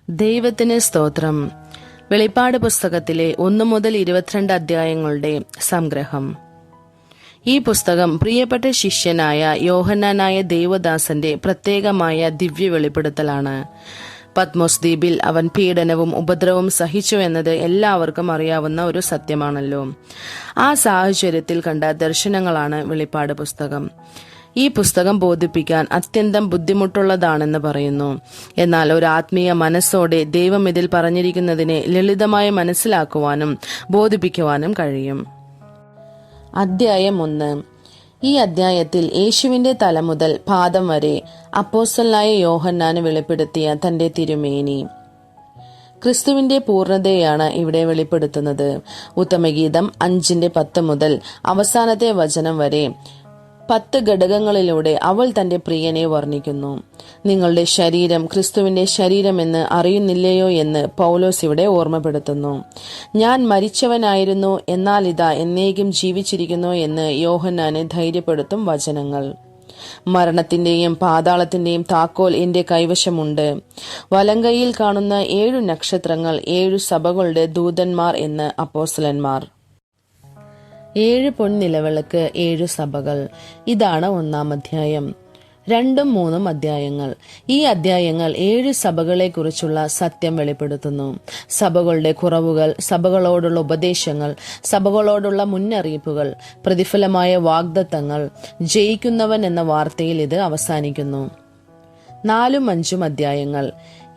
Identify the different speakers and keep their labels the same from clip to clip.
Speaker 1: ദൈവത്തിന് സ്തോത്രം. വെളിപ്പാട് പുസ്തകത്തിലെ 1 മുതൽ 22 അധ്യായങ്ങളുടെ സംഗ്രഹം. ഈ പുസ്തകം പ്രിയപ്പെട്ട ശിഷ്യനായ യോഹന്നാനായ ദേവദാസന്റെ പ്രത്യേകമായ ദിവ്യ വെളിപ്പെടുത്തലാണ്. പത്മോസ് ദ്വീപിൽ അവൻ പീഡനവും ഉപദ്രവവും സഹിച്ചു എന്നത് എല്ലാവർക്കും അറിയാവുന്ന ഒരു സത്യമാണല്ലോ. ആ സാഹചര്യത്തിൽ കണ്ട ദർശനങ്ങളാണ് വെളിപ്പാട് പുസ്തകം. ഈ പുസ്തകം ബോധിപ്പിക്കാൻ അത്യന്തം ബുദ്ധിമുട്ടുള്ളതാണെന്ന് പറയുന്നു. എന്നാൽ ഒരു ആത്മീയ മനസ്സോടെ ദൈവം ഇതിൽ പറഞ്ഞിരിക്കുന്നതിനെ ലളിതമായി മനസ്സിലാക്കുവാനും ബോധിപ്പിക്കുവാനും കഴിയും. അധ്യായം 1. ഈ അധ്യായത്തിൽ യേശുവിന്റെ തല മുതൽ പാദം വരെ അപ്പോസ്തലനായ യോഹന്നാന് വെളിപ്പെടുത്തിയ തന്റെ തിരുമേനി, ക്രിസ്തുവിന്റെ പൂർണ്ണതയാണ് ഇവിടെ വെളിപ്പെടുത്തുന്നത്. ഉത്തമഗീതം 5:10 മുതൽ അവസാനത്തെ വചനം വരെ 10 ഘടകങ്ങളിലൂടെ അവൾ തന്റെ പ്രിയനെ വർണ്ണിക്കുന്നു. നിങ്ങളുടെ ശരീരം ക്രിസ്തുവിന്റെ ശരീരമെന്ന് അറിയുന്നില്ലയോ എന്ന് പൗലോസ് ഇവിടെ ഓർമ്മപ്പെടുത്തുന്നു. ഞാൻ മരിച്ചവനായിരുന്നു, എന്നാൽ ഇതാ എന്നേക്കും ജീവിച്ചിരിക്കുന്നു എന്ന് യോഹന്നാനെ ധൈര്യപ്പെടുത്തും വചനങ്ങൾ. മരണത്തിന്റെയും പാതാളത്തിന്റെയും താക്കോൽ എന്റെ കൈവശമുണ്ട്. വലങ്കൈയിൽ കാണുന്ന 7 നക്ഷത്രങ്ങൾ 7 സഭകളുടെ ദൂതന്മാർ എന്ന് അപ്പോസ്തലന്മാർ. 7 പൊൻനിലവിളക്ക് 7 സഭകൾ. ഇതാണ് 1-ാം അധ്യായം. 2ഉം 3ഉം അധ്യായങ്ങൾ. ഈ അധ്യായങ്ങൾ 7 സഭകളെക്കുറിച്ചുള്ള സത്യം വെളിപ്പെടുത്തുന്നു. സഭകളുടെ കുറവുകൾ, സഭകളോടുള്ള ഉപദേശങ്ങൾ, സഭകളോടുള്ള മുന്നറിയിപ്പുകൾ, പ്രതിഫലമായ വാഗ്ദത്തങ്ങൾ, ജയിക്കുന്നവൻ എന്ന വാർത്തയിൽ ഇത് അവസാനിക്കുന്നു. 4ഉം 5ഉം അധ്യായങ്ങൾ.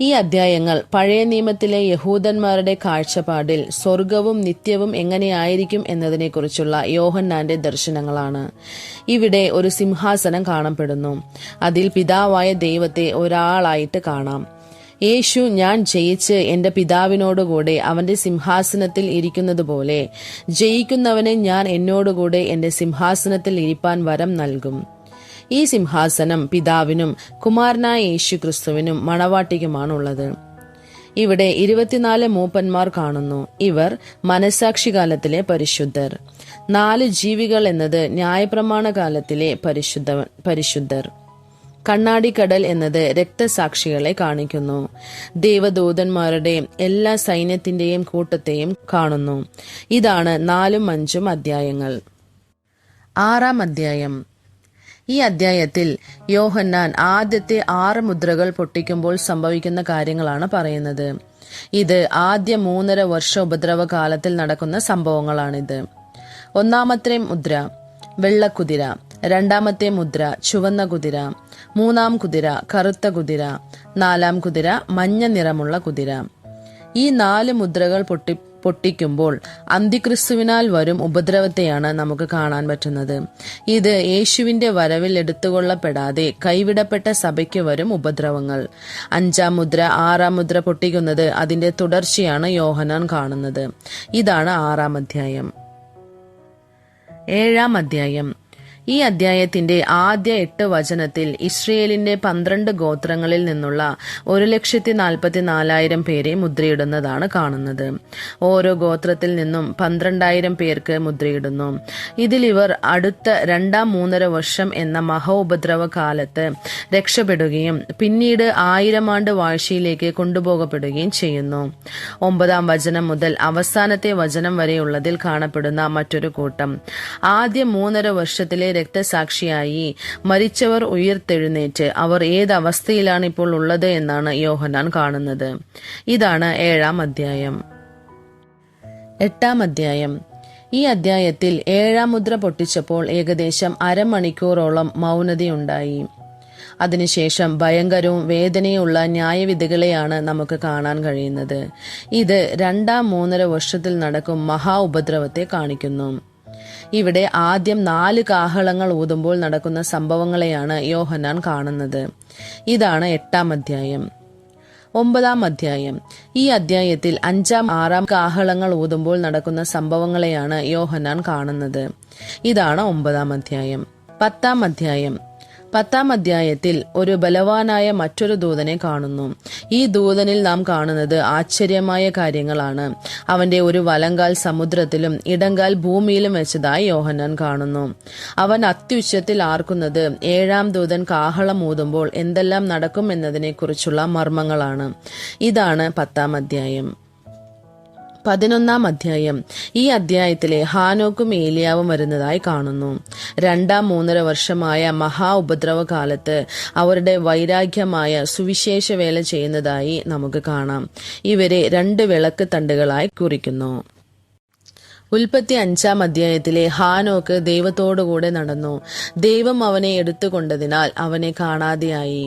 Speaker 1: ഈ അധ്യായങ്ങൾ പഴയ നിയമത്തിലെ യഹൂദന്മാരുടെ കാഴ്ചപ്പാടിൽ സ്വർഗവും നിത്യവും എങ്ങനെയായിരിക്കും എന്നതിനെക്കുറിച്ചുള്ള യോഹന്നാന്റെ ദർശനങ്ങളാണ്. ഇവിടെ ഒരു സിംഹാസനം കാണപ്പെടുന്നു. അതിൽ പിതാവായ ദൈവത്തെ ഒരാളായിട്ട് കാണാം. യേശു, ഞാൻ ജയിച്ച് എന്റെ പിതാവിനോടുകൂടെ അവന്റെ സിംഹാസനത്തിൽ ഇരിക്കുന്നത് പോലെ ജയിക്കുന്നവനെ ഞാൻ എന്നോടുകൂടെ എന്റെ സിംഹാസനത്തിൽ ഇരിപ്പാൻ വരം നൽകും. ഈ സിംഹാസനം പിതാവിനും കുമാരനായ യേശു ക്രിസ്തുവിനും മണവാട്ടിക്കുമാണുള്ളത്. ഇവിടെ 24 മൂപ്പന്മാർ കാണുന്നു. ഇവർ മനസാക്ഷികാലത്തിലെ പരിശുദ്ധർ. 4 ജീവികൾ എന്നത് ന്യായപ്രമാണ കാലത്തിലെ പരിശുദ്ധർ. കണ്ണാടിക്കടൽ എന്നത് രക്തസാക്ഷികളെ കാണിക്കുന്നു. ദേവദൂതന്മാരുടെ എല്ലാ സൈന്യത്തിന്റെയും കൂട്ടത്തെയും കാണുന്നു. ഇതാണ് 4ഉം 5ഉം അധ്യായങ്ങൾ. 6-ാം അധ്യായം. ഈ അധ്യായത്തിൽ യോഹന്നാൻ ആദ്യത്തെ 6 മുദ്രകൾ പൊട്ടിക്കുമ്പോൾ സംഭവിക്കുന്ന കാര്യങ്ങളാണ് പറയുന്നത്. ഇത് ആദ്യ 3.5 വർഷ ഉപദ്രവ കാലത്തിൽ നടക്കുന്ന സംഭവങ്ങളാണിത്. 1-ാമത്തെ മുദ്ര വെള്ളക്കുതിര, 2-ാമത്തെ മുദ്ര ചുവന്ന കുതിര, 3-ാം കുതിര കറുത്ത കുതിര, 4-ാം കുതിര മഞ്ഞ നിറമുള്ള കുതിര. ഈ 4 മുദ്രകൾ പൊട്ടിക്കുമ്പോൾ അന്തിക്രിസ്തുവിനാൽ വരും ഉപദ്രവത്തെയാണ് നമുക്ക് കാണാൻ പറ്റുന്നത്. ഇത് യേശുവിന്റെ വരവിൽ എടുത്തുകൊള്ളപ്പെടാതെ കൈവിടപ്പെട്ട സഭയ്ക്ക് വരും ഉപദ്രവങ്ങൾ. 5-ാം മുദ്ര 6-ാം മുദ്ര പൊട്ടിക്കുന്നത് അതിന്റെ തുടർച്ചയാണ് യോഹന്നാൻ കാണുന്നത്. ഇതാണ് 6-ാം അധ്യായം. 7-ാം അധ്യായം. ഈ അധ്യായത്തിന്റെ ആദ്യ 8 വചനത്തിൽ ഇസ്രയേലിന്റെ 12 ഗോത്രങ്ങളിൽ നിന്നുള്ള 1,44,000 പേരെ മുദ്രയിടുന്നതാണ് കാണുന്നത്. ഓരോ ഗോത്രത്തിൽ നിന്നും 12,000 പേർക്ക് മുദ്രയിടുന്നു. ഇതിൽ ഇവർ അടുത്ത 2.5 വർഷം എന്ന മഹോപദ്രവ കാലത്ത് രക്ഷപ്പെടുകയും പിന്നീട് 1000 ആണ്ട് വാഴ്ചയിലേക്ക് കൊണ്ടുപോകപ്പെടുകയും ചെയ്യുന്നു. 9-ാം വചനം മുതൽ അവസാനത്തെ വചനം വരെയുള്ളതിൽ കാണപ്പെടുന്ന മറ്റൊരു കൂട്ടം ആദ്യ 3.5 വർഷത്തിലെ രക്തസാക്ഷിയായി മരിച്ചവർ ഉയിർത്തെഴുന്നേറ്റ് അവർ ഏത് അവസ്ഥയിലാണ് ഇപ്പോൾ ഉള്ളത് എന്നാണ് യോഹന്നാൻ കാണുന്നത്. ഇതാണ് 7-ാം അധ്യായം. 8-ാം അധ്യായം. ഈ അധ്യായത്തിൽ 7-ാം മുദ്ര പൊട്ടിച്ചപ്പോൾ ഏകദേശം അരമണിക്കൂറോളം മൗനതയുണ്ടായി. അതിനുശേഷം ഭയങ്കരവും വേദനയുള്ള ന്യായവിധികളെയാണ് നമുക്ക് കാണാൻ കഴിയുന്നത്. ഇത് 2-ാം 3.5 വർഷത്തിൽ നടക്കും മഹാ ഉപദ്രവത്തെ കാണിക്കുന്നു. ഇവിടെ ആദ്യം 4 കാഹളങ്ങൾ ഊതുമ്പോൾ നടക്കുന്ന സംഭവങ്ങളെയാണ് യോഹന്നാൻ കാണുന്നത്. ഇതാണ് 8-ാം അധ്യായം. 9-ാം അധ്യായം. ഈ അധ്യായത്തിൽ 5-ാം 6-ാം കാഹളങ്ങൾ ഊതുമ്പോൾ നടക്കുന്ന സംഭവങ്ങളെയാണ് യോഹന്നാൻ കാണുന്നത്. ഇതാണ് 9-ാം അധ്യായം. 10-ാം അധ്യായം. 10-ാം അധ്യായത്തിൽ ഒരു ബലവാനായ മറ്റൊരു ദൂതനെ കാണുന്നു. ഈ ദൂതനിൽ നാം കാണുന്നത് ആശ്ചര്യമായ കാര്യങ്ങളാണ്. അവന്റെ ഒരു വലങ്കാൽ സമുദ്രത്തിലും ഇടങ്കാൽ ഭൂമിയിലും വെച്ചതായി യോഹന്നാൻ കാണുന്നു. അവൻ അത്യുച്ചത്തിൽ ആർക്കുന്നത് 7-ാം ദൂതൻ കാഹളം ഊതുമ്പോൾ എന്തെല്ലാം നടക്കും എന്നതിനെക്കുറിച്ചുള്ള മർമ്മങ്ങളാണ്. ഇതാണ് 10-ാം അധ്യായം. 11-ാം അധ്യായം. ഈ അധ്യായത്തിലെ ഹാനോക്കും ഏലിയാവും വരുന്നതായി കാണുന്നു. 2-ാം 3.5 വർഷമായ മഹാ ഉപദ്രവ കാലത്ത് അവരുടെ വൈരാഗ്യമായ സുവിശേഷ വേല ചെയ്യുന്നതായി നമുക്ക് കാണാം. ഇവരെ 2 വിളക്ക് തണ്ടുകളായി കുറിക്കുന്നു. ഉൽപ്പത്തി 5-ാം അധ്യായത്തിലെ ഹാനോക്ക് ദൈവത്തോടുകൂടെ നടന്നു. ദൈവം അവനെ എടുത്തുകൊണ്ടതിനാൽ അവനെ കാണാതെയായി.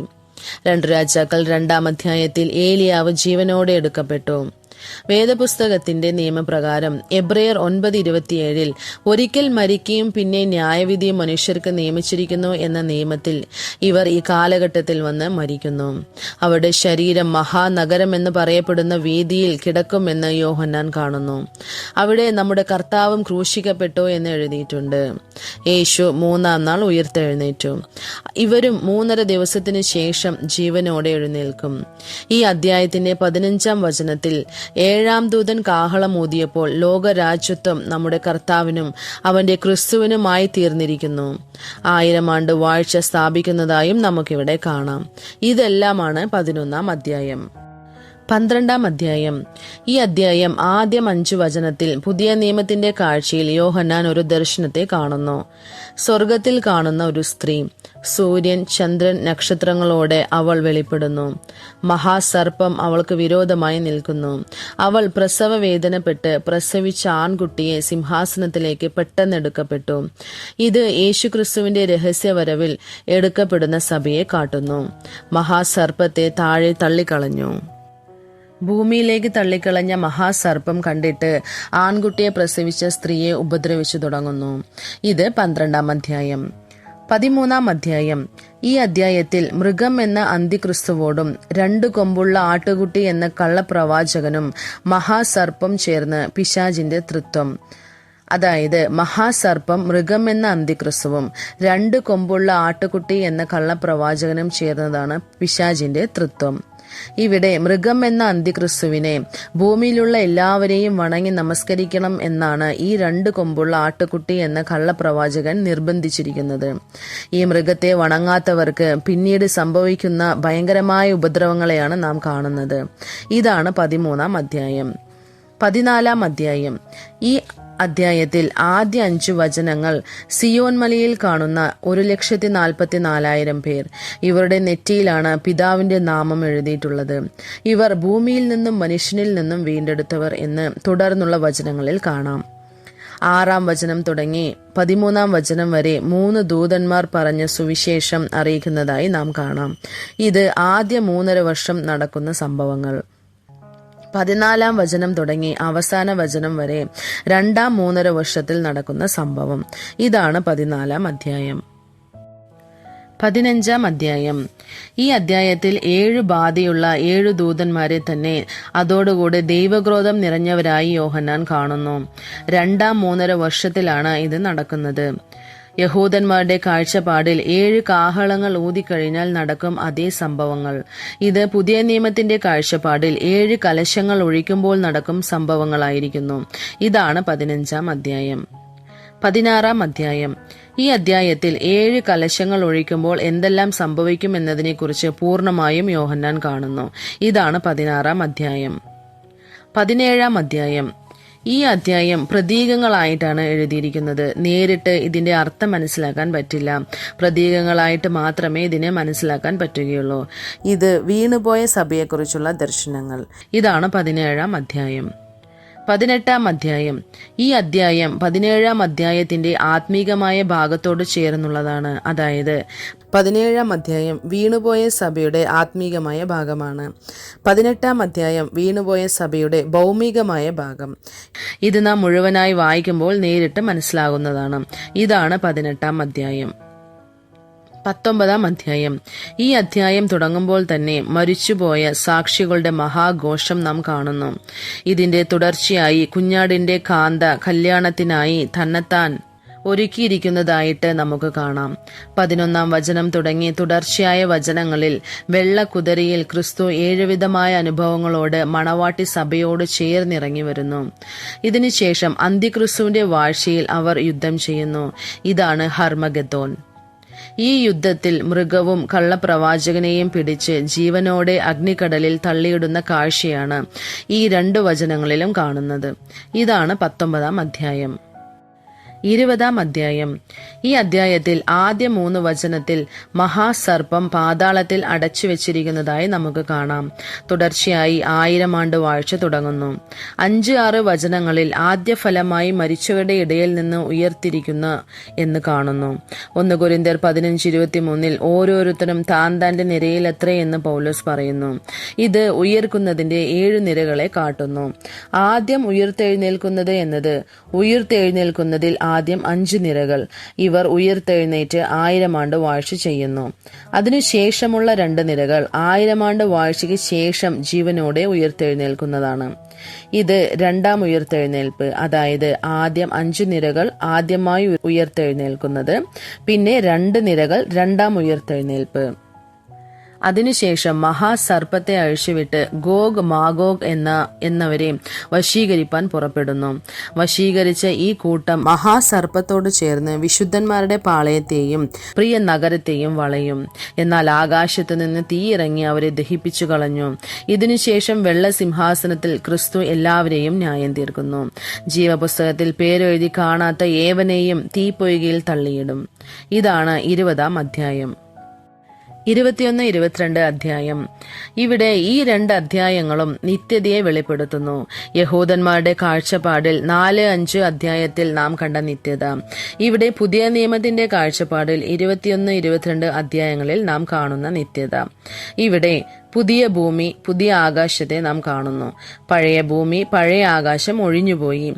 Speaker 1: 2 രാജാക്കൾ 2-ാം അധ്യായത്തിൽ ഏലിയാവ് ജീവനോടെ എടുക്കപ്പെട്ടു. വേദപുസ്തകത്തിന്റെ നിയമപ്രകാരം എബ്രയർ 9:27 ഒരിക്കൽ മരിക്കുകയും പിന്നെ ന്യായവിധിയും മനുഷ്യർക്ക് നിയമിച്ചിരിക്കുന്നു എന്ന നിയമത്തിൽ ഇവർ ഈ കാലഘട്ടത്തിൽ വന്ന് മരിക്കുന്നു. അവരുടെ ശരീരം മഹാനഗരം എന്ന് പറയപ്പെടുന്ന വീതിയിൽ കിടക്കുമെന്ന് യോഹന്നാൻ കാണുന്നു. അവിടെ നമ്മുടെ കർത്താവും ക്രൂശിക്കപ്പെട്ടു എന്ന് എഴുതിയിട്ടുണ്ട്. യേശു 3-ാം നാൾ ഉയർത്തെഴുന്നേറ്റു. ഇവരും 3.5 ദിവസത്തിന് ശേഷം ജീവനോടെ എഴുന്നേൽക്കും. ഈ അധ്യായത്തിന്റെ 15-ാം വചനത്തിൽ 7-ാം ദൂതൻ കാഹളം ഊതിയപ്പോൾ ലോകരാജ്യത്വം നമ്മുടെ കർത്താവിനും അവന്റെ ക്രിസ്തുവിനുമായി തീർന്നിരിക്കുന്നു. 1000 ആണ്ട് വാഴ്ച സ്ഥാപിക്കുന്നതായും നമുക്കിവിടെ കാണാം. ഇതെല്ലാമാണ് 11-ാം അധ്യായം. 12-ാം അധ്യായം. ഈ അധ്യായം ആദ്യം 5 വചനത്തിൽ പുതിയ നിയമത്തിന്റെ കാഴ്ചയിൽ യോഹന്നാൻ ഒരു ദർശനത്തെ കാണുന്നു. സ്വർഗത്തിൽ കാണുന്ന ഒരു സ്ത്രീ, സൂര്യൻ, ചന്ദ്രൻ, നക്ഷത്രങ്ങളോടെ അവൾ വെളിപ്പെടുന്നു. മഹാസർപ്പം അവൾക്ക് വിരോധമായി നിൽക്കുന്നു. അവൾ പ്രസവ വേദനപ്പെട്ട് പ്രസവിച്ച ആൺകുട്ടിയെ സിംഹാസനത്തിലേക്ക് പെട്ടെന്നെടുക്കപ്പെട്ടു. ഇത് യേശുക്രിസ്തുവിന്റെ രഹസ്യവരവിൽ എടുക്കപ്പെടുന്ന സഭയെ കാട്ടുന്നു. മഹാസർപ്പത്തെ താഴെ തള്ളിക്കളഞ്ഞു. ഭൂമിയിലേക്ക് തള്ളിക്കളഞ്ഞ മഹാസർപ്പം കണ്ടിട്ട് ആൺകുട്ടിയെ പ്രസവിച്ച സ്ത്രീയെ ഉപദ്രവിച്ചു തുടങ്ങുന്നു. ഇത് 12-ാം അധ്യായം. 13-ാം അധ്യായം. ഈ അധ്യായത്തിൽ മൃഗം എന്ന അന്തിക്രിസ്തുവോടും 2 കൊമ്പുള്ള ആട്ടുകുട്ടി എന്ന കള്ളപ്രവാചകനും മഹാസർപ്പം ചേർന്ന് പിശാചിന്റെ തൃത്വം. അതായത് മഹാസർപ്പം മൃഗം എന്ന അന്തിക്രിസ്തുവും 2 കൊമ്പുള്ള ആട്ടുകുട്ടി എന്ന കള്ളപ്രവാചകനും ചേർന്നതാണ് പിശാചിന്റെ തൃത്വം. ഇവിടെ മൃഗം എന്ന അന്തിക്രിസ്തുവിനെ ഭൂമിയിലുള്ള എല്ലാവരെയും വണങ്ങി നമസ്കരിക്കണം എന്നാണ് ഈ 2 കൊമ്പുള്ള ആട്ടുകുട്ടി എന്ന കള്ളപ്രവാചകൻ നിർബന്ധിച്ചിരിക്കുന്നത്. ഈ മൃഗത്തെ വണങ്ങാത്തവർക്ക് പിന്നീട് സംഭവിക്കുന്ന ഭയങ്കരമായ ഉപദ്രവങ്ങളെയാണ് നാം കാണുന്നത്. ഇതാണ് 13-ാം അധ്യായം. 14-ാം അധ്യായം. ഈ അധ്യായത്തിൽ ആദ്യ 5 വചനങ്ങൾ സിയോൻ മലയിൽ കാണുന്ന 1,44,000 പേർ. ഇവരുടെ നെറ്റിയിലാണ് പിതാവിന്റെ നാമം എഴുതിയിട്ടുള്ളത്. ഇവർ ഭൂമിയിൽ നിന്നും മനുഷ്യനിൽ നിന്നും വീണ്ടെടുത്തവർ എന്ന് തുടർന്നുള്ള വചനങ്ങളിൽ കാണാം. 6-ാം വചനം തുടങ്ങി 13-ാം വചനം വരെ 3 ദൂതന്മാർ പറഞ്ഞ സുവിശേഷം അറിയിക്കുന്നതായി നാം കാണാം. ഇത് ആദ്യ 3.5 വർഷം നടക്കുന്ന സംഭവങ്ങൾ. 14-ാം വചനം തുടങ്ങി അവസാന വചനം വരെ 2-ാം 3.5 വർഷത്തിൽ നടക്കുന്ന സംഭവം. ഇതാണ് 14-ാം അധ്യായം. 15-ാം അധ്യായം. ഈ അധ്യായത്തിൽ 7 ബാധയുള്ള 7 ദൂതന്മാരെ തന്നെ അതോടുകൂടെ ദൈവക്രോധം നിറഞ്ഞവരായി യോഹന്നാൻ കാണുന്നു. 2-ാം 3.5 വർഷത്തിലാണ് ഇത് നടക്കുന്നത്. യഹൂദന്മാരുടെ കാഴ്ചപ്പാടിൽ 7 കാഹളങ്ങൾ ഊതിക്കഴിഞ്ഞാൽ നടക്കും അതേ സംഭവങ്ങൾ. ഇത് പുതിയ നിയമത്തിന്റെ കാഴ്ചപ്പാടിൽ 7 കലശങ്ങൾ ഒഴിക്കുമ്പോൾ നടക്കും സംഭവങ്ങളായിരിക്കുന്നു. ഇതാണ് 15-ാം അധ്യായം. 16-ാം അധ്യായം. ഈ അധ്യായത്തിൽ 7 കലശങ്ങൾ ഒഴിക്കുമ്പോൾ എന്തെല്ലാം സംഭവിക്കും എന്നതിനെക്കുറിച്ച് പൂർണ്ണമായും യോഹന്നാൻ കാണുന്നു. ഇതാണ് 16-ാം അധ്യായം. 17-ാം അധ്യായം. ഈ അധ്യായം പ്രതീകങ്ങളായിട്ടാണ് എഴുതിയിരിക്കുന്നത്. നേരിട്ട് ഇതിന്റെ അർത്ഥം മനസ്സിലാക്കാൻ പറ്റില്ല. പ്രതീകങ്ങളായിട്ട് മാത്രമേ ഇതിനെ മനസ്സിലാക്കാൻ പറ്റുകയുള്ളൂ. ഇത് വീണുപോയ സഭയെക്കുറിച്ചുള്ള ദർശനങ്ങൾ. ഇതാണ് 17-ാം അധ്യായം. 18-ാം അധ്യായം. ഈ അധ്യായം 17-ാം അധ്യായത്തിന്റെ ആത്മീകമായ ഭാഗത്തോട് ചേർന്നുള്ളതാണ്. അതായത് 17-ാം അധ്യായം വീണുപോയ സഭയുടെ ആത്മീകമായ ഭാഗമാണ്. 18-ാം അധ്യായം വീണുപോയ സഭയുടെ ഭൗമികമായ ഭാഗം. ഇത് നാം മുഴുവനായി വായിക്കുമ്പോൾ നേരിട്ട് മനസ്സിലാകുന്നതാണ്. ഇതാണ് 18-ാം അധ്യായം. 19-ാം അധ്യായം. ഈ അധ്യായം തുടങ്ങുമ്പോൾ തന്നെ മരിച്ചുപോയ സാക്ഷികളുടെ മഹാഘോഷം നാം കാണുന്നു. ഇതിന്റെ തുടർച്ചയായി കുഞ്ഞാടിന്റെ കാന്ത കല്യാണത്തിനായി തന്നെത്താൻ ഒരുക്കിയിരിക്കുന്നതായിട്ട് നമുക്ക് കാണാം. 11 വചനം തുടങ്ങി തുടർച്ചയായ വചനങ്ങളിൽ വെള്ളക്കുതിരയിൽ ക്രിസ്തു 7 വിധമായ അനുഭവങ്ങളോട് മണവാട്ടി സഭയോട് ചേർന്നിറങ്ങി വരുന്നു. ഇതിനുശേഷം അന്ത്യക്രിസ്തുവിന്റെ വാഴ്ചയിൽ അവർ യുദ്ധം ചെയ്യുന്നു. ഇതാണ് ഹർമഗെദ്ദോൻ. ഈ യുദ്ധത്തിൽ മൃഗവും കള്ളപ്രവാചകനെയും പിടിച്ച് ജീവനോടെ അഗ്നിക്കടലിൽ തള്ളിയിടുന്ന കാഴ്ചയാണ് ഈ 2 വചനങ്ങളിലും കാണുന്നത്. ഇതാണ് 19 അധ്യായം. 20 അധ്യായം. ഈ അധ്യായത്തിൽ ആദ്യ 3 വചനത്തിൽ മഹാസർപ്പം പാതാളത്തിൽ അടച്ചു വെച്ചിരിക്കുന്നതായി നമുക്ക് കാണാം. തുടർച്ചയായി 1000 ആണ്ട് വാഴ്ച തുടങ്ങുന്നു. 5-6 വചനങ്ങളിൽ ആദ്യ ഫലമായി മരിച്ചവരുടെ ഇടയിൽ നിന്ന് ഉയർത്തിരിക്കുന്നു എന്ന് കാണുന്നു. 1 കൊരിന്ത്യർ 15:23 ഓരോരുത്തരും താന്റെ നിരയിലെത്രേ എന്ന് പൗലോസ് പറയുന്നു. ഇത് ഉയർക്കുന്നതിന്റെ 7 നിരകളെ കാട്ടുന്നു. ആദ്യം ഉയർത്തെഴുന്നേൽക്കുന്നത് എന്നത് ഉയർത്തെഴുന്നേൽക്കുന്നതിൽ ആദ്യം 5 നിരകൾ. ഇവർ ഉയർത്തെഴുന്നേറ്റ് 1000 ആണ്ട് വാഴ്ച ചെയ്യുന്നു. അതിനുശേഷമുള്ള 2 നിരകൾ 1000 ആണ്ട് വാഴ്ചയ്ക്ക് ശേഷം ജീവനോടെ ഉയർത്തെഴുന്നേൽക്കുന്നതാണ്. ഇത് 2ാം ഉയർത്തെഴുന്നേൽപ്പ്. അതായത് ആദ്യം 5 നിരകൾ ആദ്യമായി ഉയർത്തെഴുന്നേൽക്കുന്നത്, പിന്നെ 2 നിരകൾ 2ാം ഉയർത്തെഴുന്നേൽപ്പ്. അതിനുശേഷം മഹാസർപ്പത്തെ അഴിച്ചുവിട്ട് ഗോഗ് മാഗോഗ് എന്നവരെ വശീകരിപ്പാൻ പുറപ്പെടുന്നു. വശീകരിച്ച ഈ കൂട്ടം മഹാസർപ്പത്തോട് ചേർന്ന് വിശുദ്ധന്മാരുടെ പാളയത്തെയും പ്രിയ നഗരത്തെയും വളയും. എന്നാൽ ആകാശത്ത് നിന്ന് തീയിറങ്ങി അവരെ ദഹിപ്പിച്ചു കളഞ്ഞു. ഇതിനുശേഷം വെള്ളസിംഹാസനത്തിൽ ക്രിസ്തു എല്ലാവരെയും ന്യായം തീർക്കുന്നു. ജീവപുസ്തകത്തിൽ പേരെഴുതി കാണാത്ത ഏവനെയും തീപ്പൊയ്കയിൽ തള്ളിയിടും. ഇതാണ് 20 അധ്യായം. 21-22 അധ്യായം. ഇവിടെ ഈ 2 അധ്യായങ്ങളും നിത്യതയെ വെളിപ്പെടുത്തുന്നു. യഹൂദന്മാരുടെ കാഴ്ചപ്പാടിൽ 4-5 അധ്യായത്തിൽ നാം കണ്ട നിത്യത ഇവിടെ പുതിയ നിയമത്തിന്റെ കാഴ്ചപ്പാടിൽ 21-22 അധ്യായങ്ങളിൽ നാം കാണുന്ന നിത്യത. ഇവിടെ പുതിയ ഭൂമി പുതിയ ആകാശത്തെ നാം കാണുന്നു. പഴയ ഭൂമി പഴയ ആകാശം ഒഴിഞ്ഞുപോയി.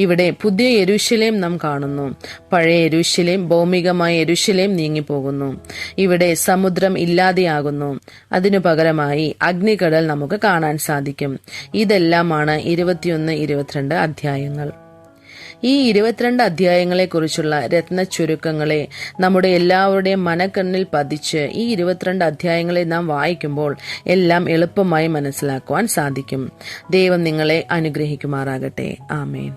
Speaker 1: ഇവിടെ പുതിയ യെരൂശലേം നാം കാണുന്നു. പഴയ യെരൂശലേം ഭൗമികമായ യെരൂശലേം നീങ്ങിപ്പോകുന്നു. ഇവിടെ സമുദ്രം ഇല്ലാതെയാകുന്നു. അതിനു പകരമായി അഗ്നികടൽ നമുക്ക് കാണാൻ സാധിക്കും. ഇതെല്ലാമാണ് 21-22 അധ്യായങ്ങൾ. ഈ 22 അധ്യായങ്ങളെക്കുറിച്ചുള്ള രത്ന ചുരുക്കങ്ങളെ നമ്മുടെ എല്ലാവരുടെയും മനക്കണ്ണിൽ പതിച്ച് ഈ 22 അധ്യായങ്ങളെ നാം വായിക്കുമ്പോൾ എല്ലാം എളുപ്പമായി മനസ്സിലാക്കുവാൻ സാധിക്കും. ദൈവം നിങ്ങളെ അനുഗ്രഹിക്കുമാറാകട്ടെ. ആമേൻ.